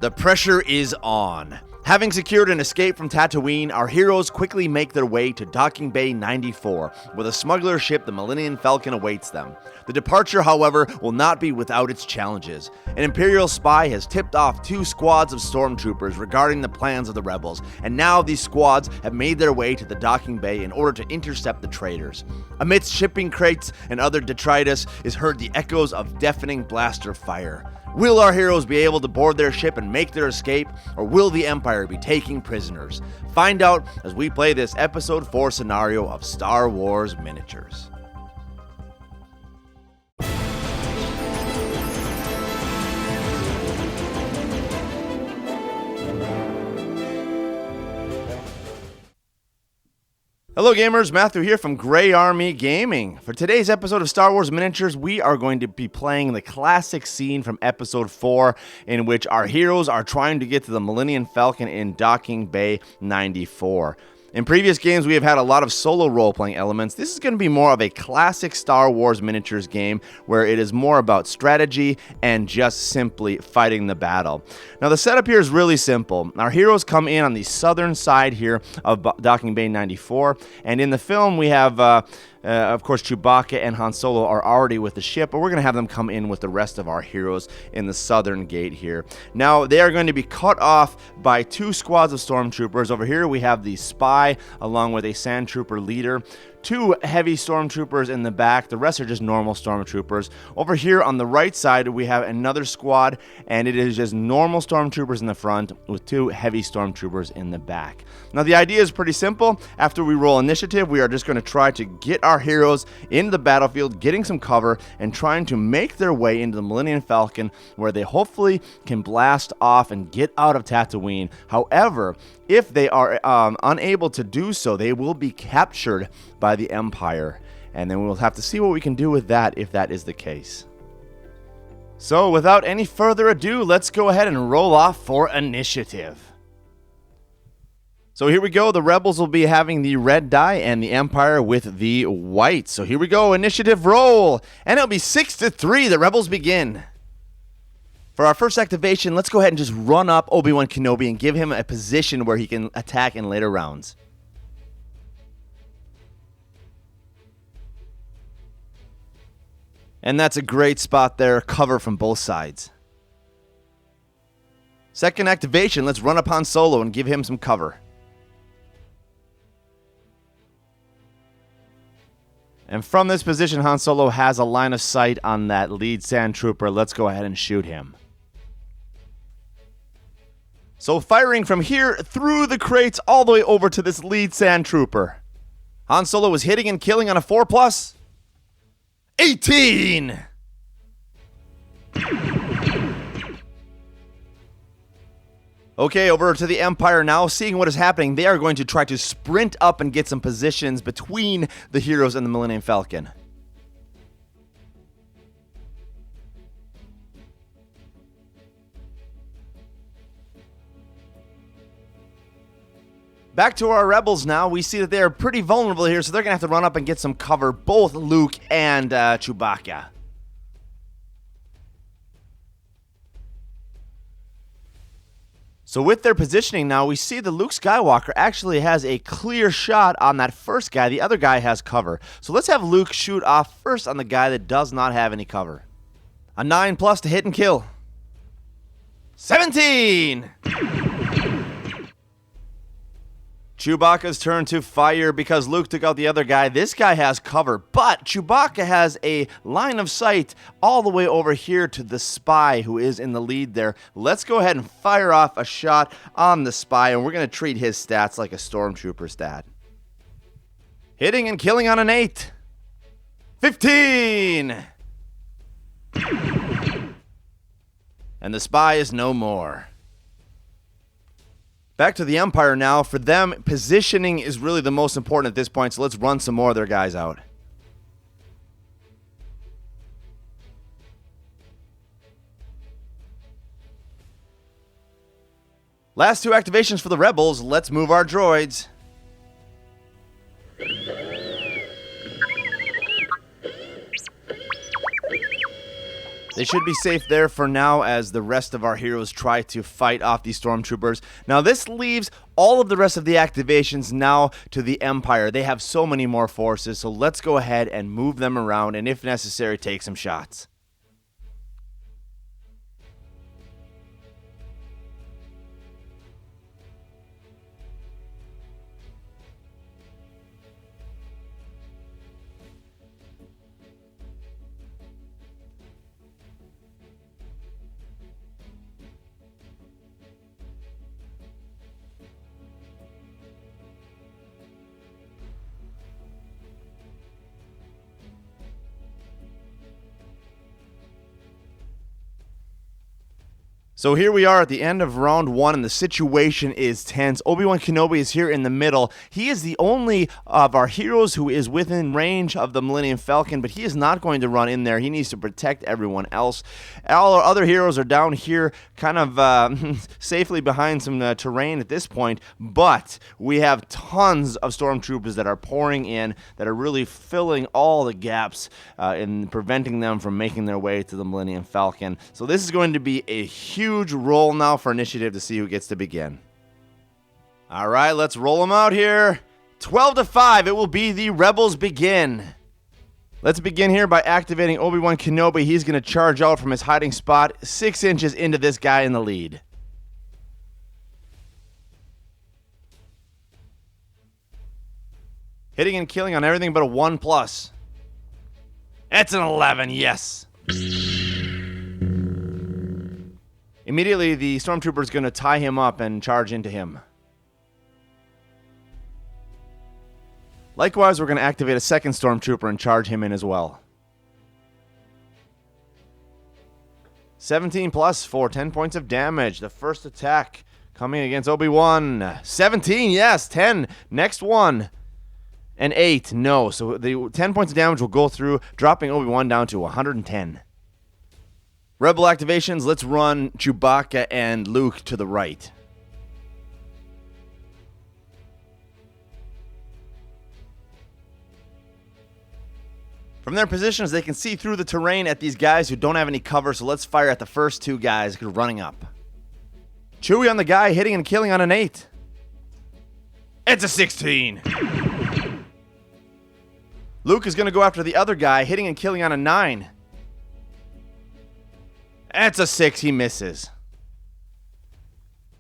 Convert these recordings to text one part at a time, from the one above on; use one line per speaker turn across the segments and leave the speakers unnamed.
The pressure is on. Having secured an escape from Tatooine, our heroes quickly make their way to Docking Bay 94, where the smuggler ship, the Millenium Falcon, awaits them. The departure, however, will not be without its challenges. An Imperial spy has tipped off 2 squads of Stormtroopers regarding the plans of the rebels, and now these squads have made their way to the Docking Bay in order to intercept the traitors. Amidst shipping crates and other detritus is heard the echoes of deafening blaster fire. Will our heroes be able to board their ship and make their escape, or will the Empire be taking prisoners? Find out as we play this Episode 4 scenario of Star Wars Miniatures. Hello gamers, Matthew here from Grey Army Gaming. For today's episode of Star Wars Miniatures, we are going to be playing the classic scene from Episode 4 in which our heroes are trying to get to the Millenium Falcon in Docking Bay 94. In previous games, we have had a lot of solo role-playing elements. This is going to be more of a classic Star Wars Miniatures game where it is more about strategy and just simply fighting the battle. Now, the setup here is really simple. Our heroes come in on the southern side here of Docking Bay 94, and in the film, we have... of course, Chewbacca and Han Solo are already with the ship, but we're going to have them come in with the rest of our heroes in the southern gate here. Now, they are going to be cut off by 2 squads of Stormtroopers. Over here, we have the spy along with a Sand Trooper leader. 2 heavy Stormtroopers in the back. The rest are just normal Stormtroopers. Over here on the right side, we have another squad, and it is just normal Stormtroopers in the front with 2 heavy Stormtroopers in the back. Now, the idea is pretty simple. After we roll initiative, we are just going to try to get our heroes into the battlefield, getting some cover, and trying to make their way into the Millenium Falcon, where they hopefully can blast off and get out of Tatooine. However, if they are unable to do so, they will be captured by the Empire, and then we'll have to see what we can do with that if that is the case. So without any further ado, let's go ahead and roll off for initiative. So here we go. The rebels will be having the red die and the Empire with the white. So here we go. Initiative roll, and it'll be 6-3. The rebels begin. For our first activation, let's go ahead and just run up Obi-Wan Kenobi and give him a position where he can attack in later rounds. And that's a great spot there, cover from both sides. Second activation, let's run up Han Solo and give him some cover. And from this position, Han Solo has a line of sight on that lead Sand Trooper. Let's go ahead and shoot him. So firing from here through the crates all the way over to this lead Sand Trooper. Han Solo was hitting and killing on a 4+. 18! Okay, over to the Empire now. Seeing what is happening, they are going to try to sprint up and get some positions between the heroes and the Millenium Falcon. Back to our rebels now. We see that they are pretty vulnerable here, so they're going to have to run up and get some cover, both Luke and Chewbacca. So with their positioning now, we see that Luke Skywalker actually has a clear shot on that first guy. The other guy has cover. So let's have Luke shoot off first on the guy that does not have any cover. A 9+ to hit and kill. 17! Chewbacca's turn to fire because Luke took out the other guy. This guy has cover, but Chewbacca has a line of sight all the way over here to the spy who is in the lead there. Let's go ahead and fire off a shot on the spy, and we're going to treat his stats like a Stormtrooper stat. Hitting and killing on an 8. 15! And the spy is no more. Back to the Empire now. For them, positioning is really the most important at this point, so let's run some more of their guys out. Last 2 activations for the rebels. Let's move our droids. They should be safe there for now as the rest of our heroes try to fight off these Stormtroopers. Now this leaves all of the rest of the activations now to the Empire. They have so many more forces, so let's go ahead and move them around and if necessary take some shots. So here we are at the end of round 1, and the situation is tense. Obi-Wan Kenobi is here in the middle. He is the only of our heroes who is within range of the Millenium Falcon, but he is not going to run in there. He needs to protect everyone else. All our other heroes are down here kind of safely behind some terrain at this point, but we have tons of Stormtroopers that are pouring in, that are really filling all the gaps and preventing them from making their way to the Millenium Falcon. So this is going to be a huge roll now for initiative to see who gets to begin. All right, let's roll them out here. 12-5, it will be the Rebels begin. Let's begin here by activating Obi-Wan Kenobi. He's going to charge out from his hiding spot 6 inches into this guy in the lead. Hitting and killing on everything but a 1+. That's an 11, yes. Immediately, the Stormtrooper is going to tie him up and charge into him. Likewise, we're going to activate a second Stormtrooper and charge him in as well. 17+ for 10 points of damage. The first attack coming against Obi-Wan. 17, yes, 10. Next one. An 8, no. So the 10 points of damage will go through, dropping Obi-Wan down to 110. Rebel activations, let's run Chewbacca and Luke to the right. From their positions, they can see through the terrain at these guys who don't have any cover, so let's fire at the first 2 guys running up. Chewie on the guy, hitting and killing on an 8. It's a 16. Luke is going to go after the other guy, hitting and killing on a 9. That's a 6, he misses.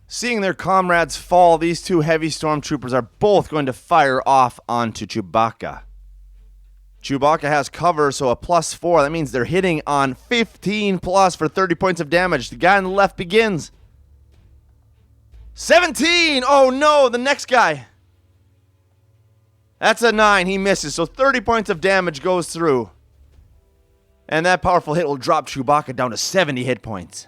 Seeing their comrades fall, these 2 heavy Stormtroopers are both going to fire off onto Chewbacca. Chewbacca has cover, so a +4. That means they're hitting on 15+ for 30 points of damage. The guy on the left begins. 17! Oh no, the next guy. That's a 9, he misses, so 30 points of damage goes through. And that powerful hit will drop Chewbacca down to 70 hit points.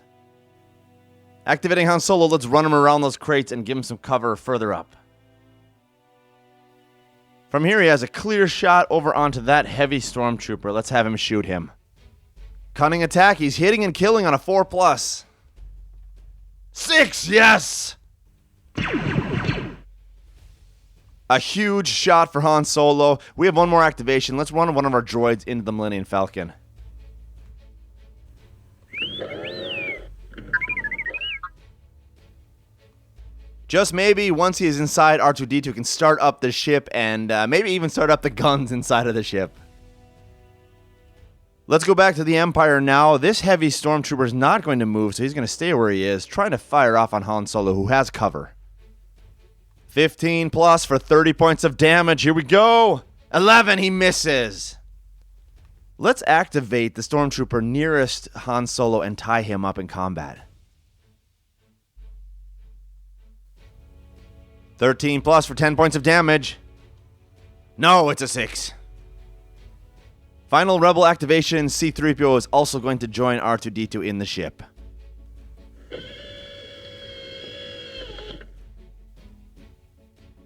Activating Han Solo, let's run him around those crates and give him some cover further up. From here, he has a clear shot over onto that heavy Stormtrooper. Let's have him shoot him. Cunning attack, he's hitting and killing on a 4+. 6, yes! A huge shot for Han Solo. We have one more activation. Let's run one of our droids into the Millennium Falcon. Just maybe, once he is inside, R2-D2 can start up the ship and maybe even start up the guns inside of the ship. Let's go back to the Empire now. This heavy Stormtrooper is not going to move, so he's going to stay where he is, trying to fire off on Han Solo, who has cover. 15+ for 30 points of damage. Here we go. 11, he misses. Let's activate the Stormtrooper nearest Han Solo and tie him up in combat. 13+ for 10 points of damage. No, it's a 6. Final Rebel activation, C-3PO is also going to join R2-D2 in the ship.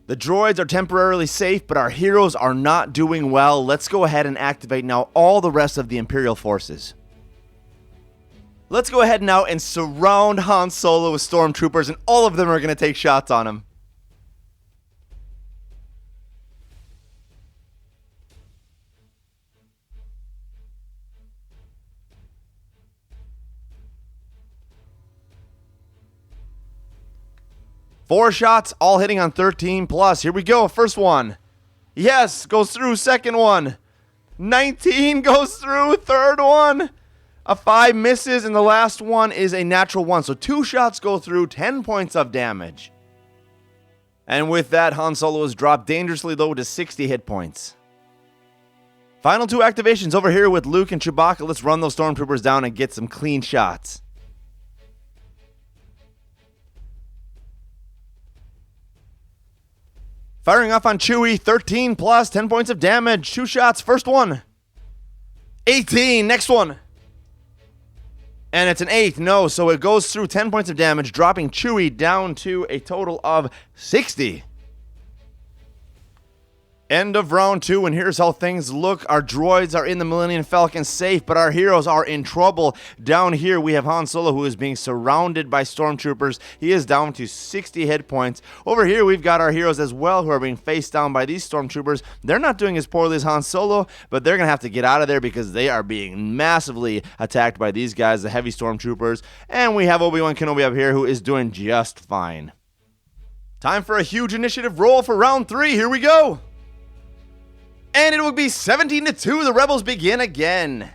The droids are temporarily safe, but our heroes are not doing well. Let's go ahead and activate now all the rest of the Imperial forces. Let's go ahead now and surround Han Solo with Stormtroopers, and all of them are going to take shots on him. 4 shots, all hitting on 13 plus. Here we go. First one. Yes, goes through. Second one. 19 goes through. Third one. A 5 misses, and the last one is a natural 1. So 2 shots go through, 10 points of damage. And with that, Han Solo is dropped dangerously low to 60 hit points. Final 2 activations over here with Luke and Chewbacca. Let's run those Stormtroopers down and get some clean shots. Firing off on Chewie, 13 plus, 10 points of damage. 2 shots, first one. 18, next one. And it's an 8, no, so it goes through 10 points of damage, dropping Chewie down to a total of 60. End of round 2, and here's how things look. Our droids are in the Millenium Falcon safe, but our heroes are in trouble. Down here, we have Han Solo, who is being surrounded by Stormtroopers. He is down to 60 hit points. Over here, we've got our heroes as well, who are being faced down by these Stormtroopers. They're not doing as poorly as Han Solo, but they're going to have to get out of there because they are being massively attacked by these guys, the heavy Stormtroopers. And we have Obi-Wan Kenobi up here, who is doing just fine. Time for a huge initiative roll for round 3. Here we go. And it will be 17-2. The Rebels begin again.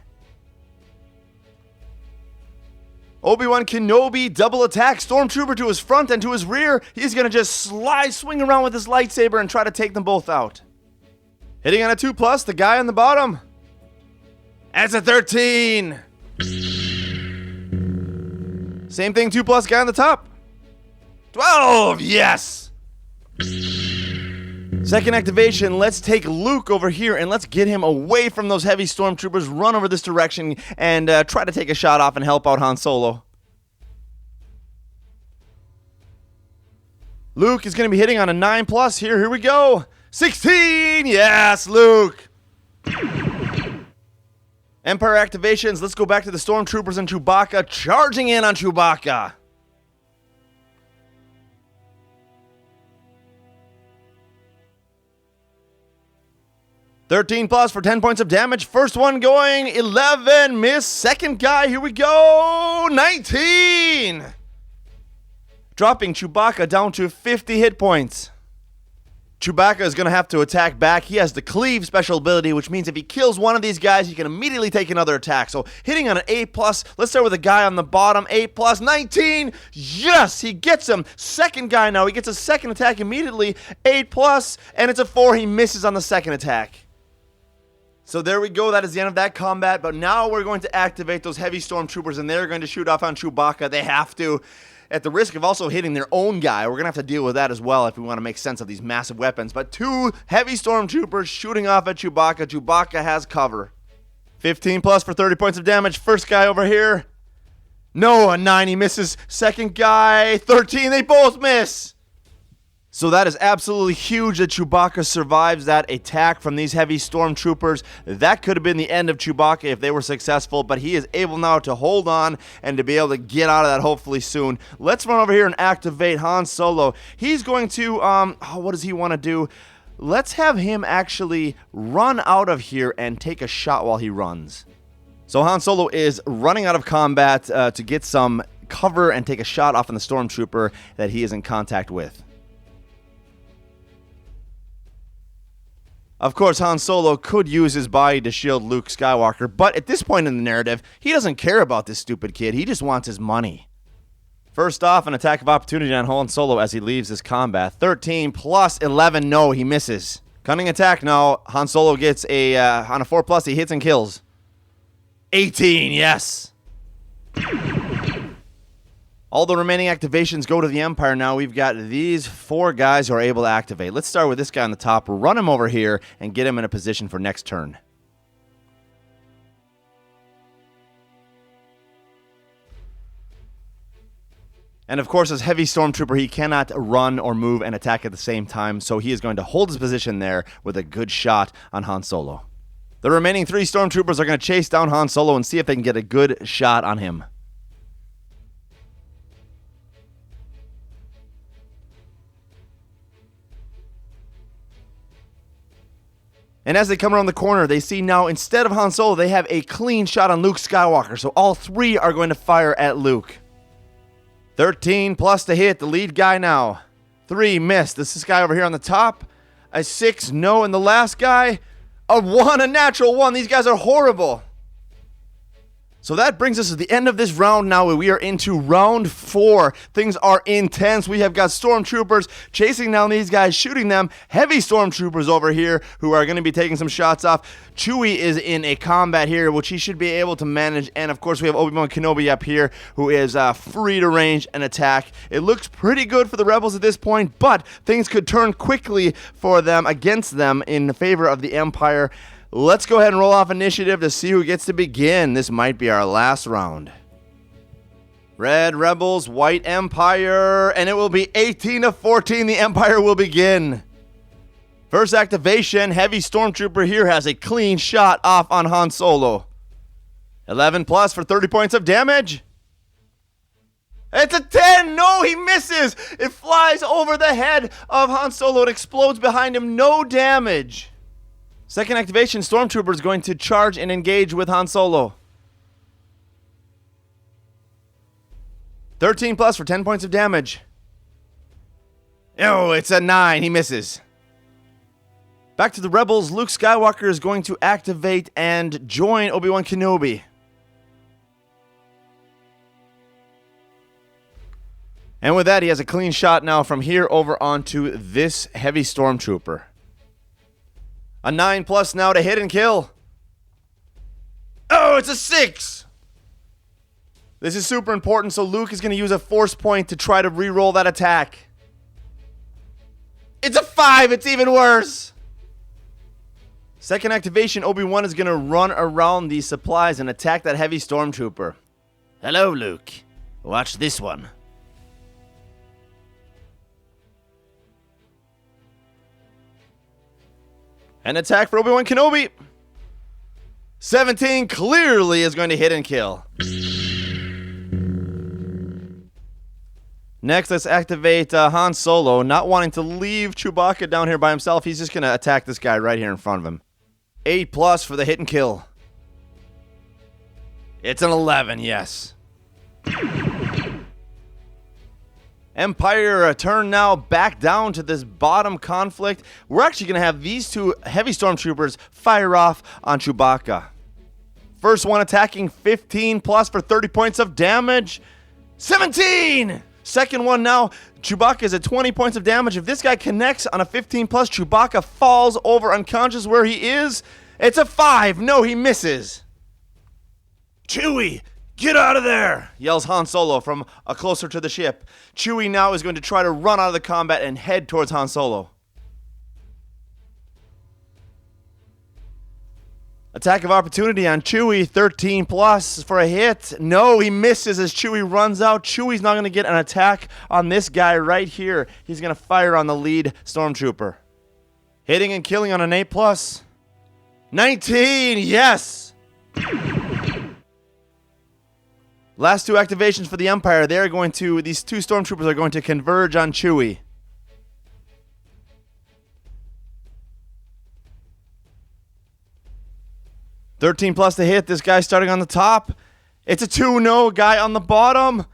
Obi-Wan Kenobi double attack. Stormtrooper to his front and to his rear. He's going to just swing around with his lightsaber and try to take them both out. Hitting on a 2 plus. The guy on the bottom. That's a 13. Same thing, 2 plus guy on the top. 12. Yes. Second activation, let's take Luke over here and let's get him away from those heavy Stormtroopers, run over this direction, and try to take a shot off and help out Han Solo. Luke is going to be hitting on a 9 plus here. Here we go. 16! Yes, Luke! Empire activations, let's go back to the Stormtroopers and Chewbacca, charging in on Chewbacca. $13 plus for 10 points of damage. First one going, 11, miss. Second guy, here we go, 19. Dropping Chewbacca down to 50 hit points. Chewbacca is going to have to attack back. He has the cleave special ability, which means if he kills one of these guys, he can immediately take another attack. So hitting on an 8 plus. Let's start with the guy on the bottom. 8 plus, 19. Yes, he gets him. Second guy now. He gets a second attack immediately. 8 plus, and it's a 4. He misses on the second attack. So there we go, that is the end of that combat, but now we're going to activate those heavy Stormtroopers, and they're going to shoot off on Chewbacca. They have to, at the risk of also hitting their own guy. We're going to have to deal with that as well if we want to make sense of these massive weapons. But 2 heavy Stormtroopers shooting off at Chewbacca. Chewbacca has cover. 15 plus for 30 points of damage. First guy over here. No, a 9, he misses. Second guy, 13, they both miss. So that is absolutely huge that Chewbacca survives that attack from these heavy Stormtroopers. That could have been the end of Chewbacca if they were successful, but he is able now to hold on and to be able to get out of that hopefully soon. Let's run over here and activate Han Solo. He's going to, what does he want to do? Let's have him actually run out of here and take a shot while he runs. So Han Solo is running out of combat to get some cover and take a shot off on the Stormtrooper that he is in contact with. Of course, Han Solo could use his body to shield Luke Skywalker, but at this point in the narrative, he doesn't care about this stupid kid. He just wants his money. First off, an attack of opportunity on Han Solo as he leaves this combat. 13 plus 11, no, he misses. Cunning attack now. Han Solo gets on a 4 plus, he hits and kills. 18, yes. All the remaining activations go to the Empire now. We've got these 4 guys who are able to activate. Let's start with this guy on the top. Run him over here and get him in a position for next turn. And of course, as heavy Stormtrooper, he cannot run or move and attack at the same time, so he is going to hold his position there with a good shot on Han Solo. The remaining 3 Stormtroopers are going to chase down Han Solo and see if they can get a good shot on him. And as they come around the corner, they see now, instead of Han Solo, they have a clean shot on Luke Skywalker. So all 3 are going to fire at Luke. 13 plus to hit, the lead guy now. 3, missed. This is this guy over here on the top. A 6, no. And the last guy, a 1, a natural 1. These guys are horrible. So that brings us to the end of this round now. We are into round 4. Things are intense. We have got Stormtroopers chasing down these guys, shooting them. Heavy Stormtroopers over here who are going to be taking some shots off. Chewie is in a combat here, which he should be able to manage. And, of course, we have Obi-Wan Kenobi up here who is free to range and attack. It looks pretty good for the Rebels at this point, but things could turn quickly for them, against them, in favor of the Empire. Let's go ahead and roll off initiative to see who gets to begin. This might be our last round. Red Rebels, White Empire, and it will be 18-14. The Empire will begin. First activation, Heavy Stormtrooper here has a clean shot off on Han Solo. 11 plus for 30 points of damage. It's a 10! No, he misses! It flies over the head of Han Solo. It explodes behind him. No damage. Second activation, Stormtrooper is going to charge and engage with Han Solo. 13 plus for 10 points of damage. Oh, it's a 9. He misses. Back to the Rebels. Luke Skywalker is going to activate and join Obi-Wan Kenobi. And with that, he has a clean shot now from here over onto this Heavy Stormtrooper. A 9 plus now to hit and kill. Oh, it's a 6. This is super important, so Luke is going to use a force point to try to re-roll that attack. It's a 5. It's even worse. Second activation, Obi-Wan is going to run around these supplies and attack that Heavy Stormtrooper. Hello, Luke. Watch this one. An attack for Obi-Wan Kenobi. 17 clearly is going to hit and kill. Next, let's activate Han Solo. Not wanting to leave Chewbacca down here by himself, he's just going to attack this guy right here in front of him. 8 plus for the hit and kill. It's an 11, yes. Empire turn now back down to this bottom conflict. We're actually going to have these two Heavy Stormtroopers fire off on Chewbacca. First one attacking 15 plus for 30 points of damage. 17! Second one now, Chewbacca is at 20 points of damage. If this guy connects on a 15 plus, Chewbacca falls over unconscious where he is. It's a 5. No, he misses. Chewie! Get out of there! Yells Han Solo from closer to the ship. Chewie now is going to try to run out of the combat and head towards Han Solo. Attack of opportunity on Chewie, 13 plus for a hit. No, he misses as Chewie runs out. Chewie's not going to get an attack on this guy right here. He's going to fire on the lead Stormtrooper. Hitting and killing on an 8 plus. 19, yes! Last two activations for the Empire. These two Stormtroopers are going to converge on Chewie. $13 plus to hit. This guy starting on the top. It's a 2, no. Guy on the bottom.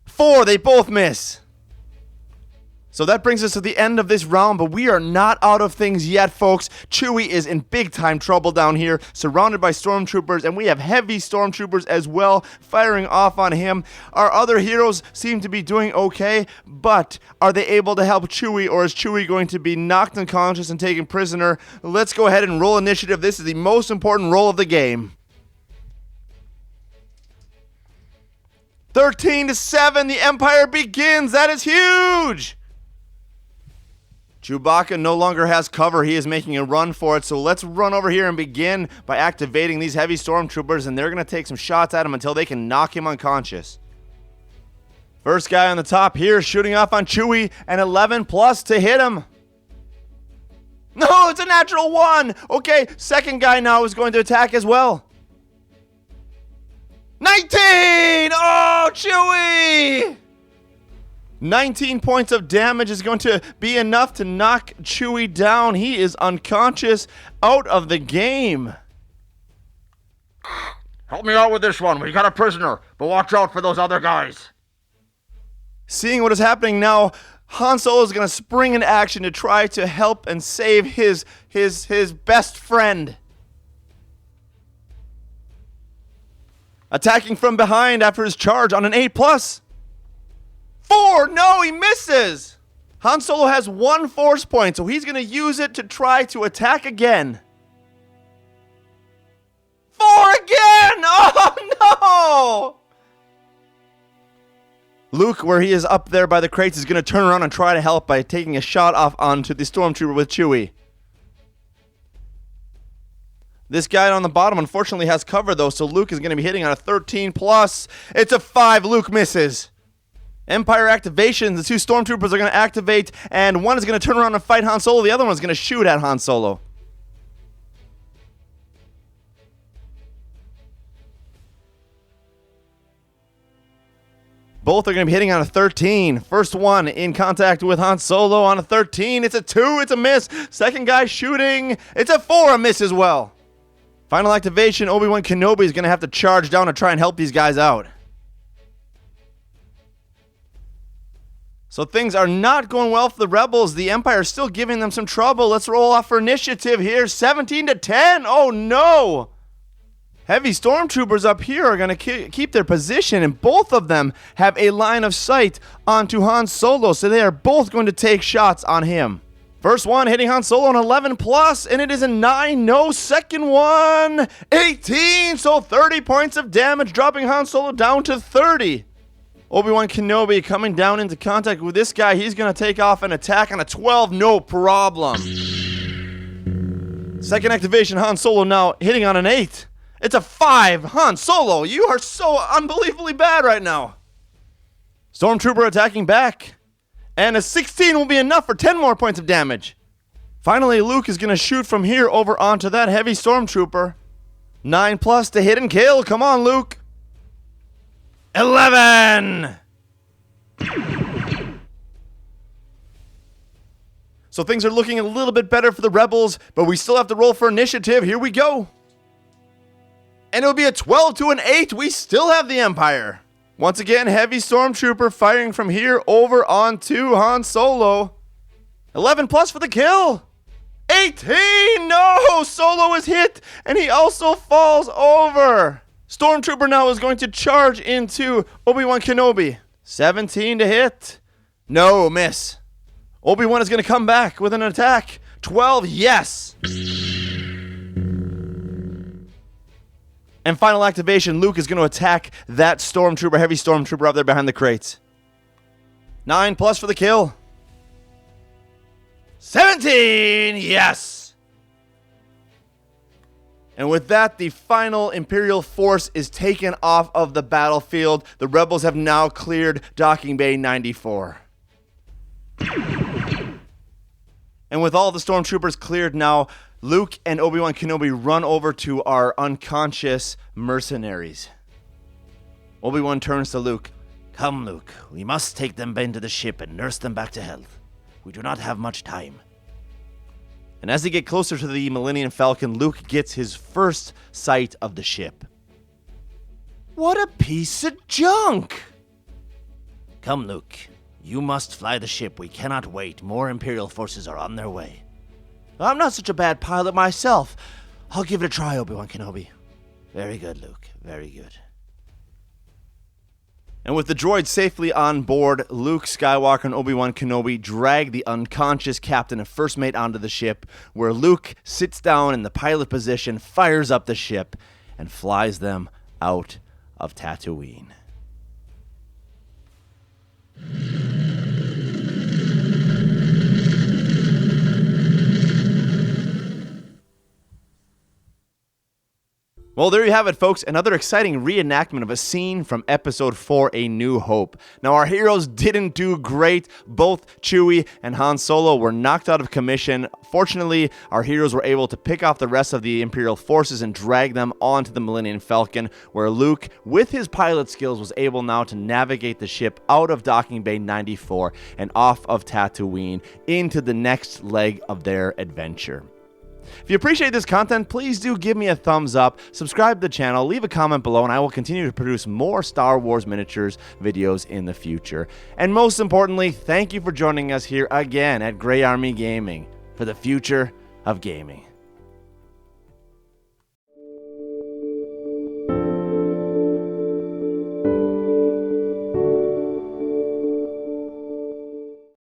4, they both miss. So that brings us to the end of this round, but we are not out of things yet, folks. Chewie is in big time trouble down here, surrounded by Stormtroopers, and we have Heavy Stormtroopers as well, firing off on him. Our other heroes seem to be doing okay, but are they able to help Chewie, or is Chewie going to be knocked unconscious and taken prisoner? Let's go ahead and roll initiative. This is the most important roll of the game. 13-7, the Empire begins. That is huge! Chewbacca no longer has cover. He is making a run for it. So let's run over here and begin by activating these Heavy Stormtroopers, and they're going to take some shots at him until they can knock him unconscious. First guy on the top here shooting off on Chewie, and 11 plus to hit him. No, it's a natural 1. Okay, second guy now is going to attack as well. 19! Oh, Chewie! 19 points of damage is going to be enough to knock Chewie down. He is unconscious, out of the game.
Help me out with this one. We got a prisoner, but watch out for those other guys.
Seeing what is happening now, Han Solo is going to spring into action to try to help and save his best friend. Attacking from behind after his charge on an 8+. 4! No, he misses! Han Solo has 1 force point, so he's going to use it to try to attack again. 4 again! Oh, no! Luke, where he is up there by the crates, is going to turn around and try to help by taking a shot off onto the Stormtrooper with Chewie. This guy on the bottom unfortunately has cover though, so Luke is going to be hitting on a 13+. It's a 5. Luke misses. Empire activation. The 2 Stormtroopers are going to activate, and one is going to turn around and fight Han Solo. The other one is going to shoot at Han Solo. Both are going to be hitting on a 13. First one in contact with Han Solo on a 13. It's a 2. It's a miss. Second guy shooting. It's a 4. A miss as well. Final activation. Obi-Wan Kenobi is going to have to charge down to try and help these guys out. So things are not going well for the Rebels. The Empire is still giving them some trouble. Let's roll off for initiative here. 17-10. Oh, no. Heavy Stormtroopers up here are going to keep their position, and both of them have a line of sight onto Han Solo, so they are both going to take shots on him. First one hitting Han Solo on 11+, and it is a 9. No, second one, 18, so 30 points of damage, dropping Han Solo down to 30. Obi-Wan Kenobi coming down into contact with this guy. He's going to take off an attack on a 12, no problem. Second activation, Han Solo now hitting on an 8. It's a 5. Han Solo, you are so unbelievably bad right now. Stormtrooper attacking back. And a 16 will be enough for 10 more points of damage. Finally, Luke is going to shoot from here over onto that heavy Stormtrooper. 9+ to hit and kill. Come on, Luke. 11! So things are looking a little bit better for the Rebels, but we still have to roll for initiative. Here we go. And it'll be a 12 to an 8. We still have the Empire. Once again, heavy Stormtrooper firing from here over onto Han Solo. 11+ for the kill. 18! No! Solo is hit, and he also falls over. Stormtrooper now is going to charge into Obi-Wan Kenobi. 17 to hit. No, miss. Obi-Wan is going to come back with an attack. 12, yes. And final activation, Luke is going to attack that Stormtrooper, heavy Stormtrooper up there behind the crates. 9+ for the kill. 17, yes. And with that, the final Imperial force is taken off of the battlefield. The Rebels have now cleared Docking Bay 94. And with all the Stormtroopers cleared now, Luke and Obi-Wan Kenobi run over to our unconscious mercenaries. Obi-Wan turns to Luke.
Come, Luke. We must take them into the ship and nurse them back to health. We do not have much time.
And as they get closer to the Millenium Falcon, Luke gets his first sight of the ship. What a piece of junk!
Come, Luke. You must fly the ship. We cannot wait. More Imperial forces are on their way.
I'm not such a bad pilot myself. I'll give it a try, Obi-Wan Kenobi.
Very good, Luke. Very good.
And with the droid safely on board, Luke Skywalker and Obi-Wan Kenobi drag the unconscious captain and first mate onto the ship, where Luke sits down in the pilot position, fires up the ship, and flies them out of Tatooine. Well, there you have it, folks. Another exciting reenactment of a scene from Episode 4, A New Hope. Now, our heroes didn't do great. Both Chewie and Han Solo were knocked out of commission. Fortunately, our heroes were able to pick off the rest of the Imperial forces and drag them onto the Millennium Falcon, where Luke, with his pilot skills, was able now to navigate the ship out of Docking Bay 94 and off of Tatooine into the next leg of their adventure. If you appreciate this content, please do give me a thumbs up, subscribe to the channel, leave a comment below, and I will continue to produce more Star Wars miniatures videos in the future. And most importantly, thank you for joining us here again at Grey Army Gaming for the future of gaming.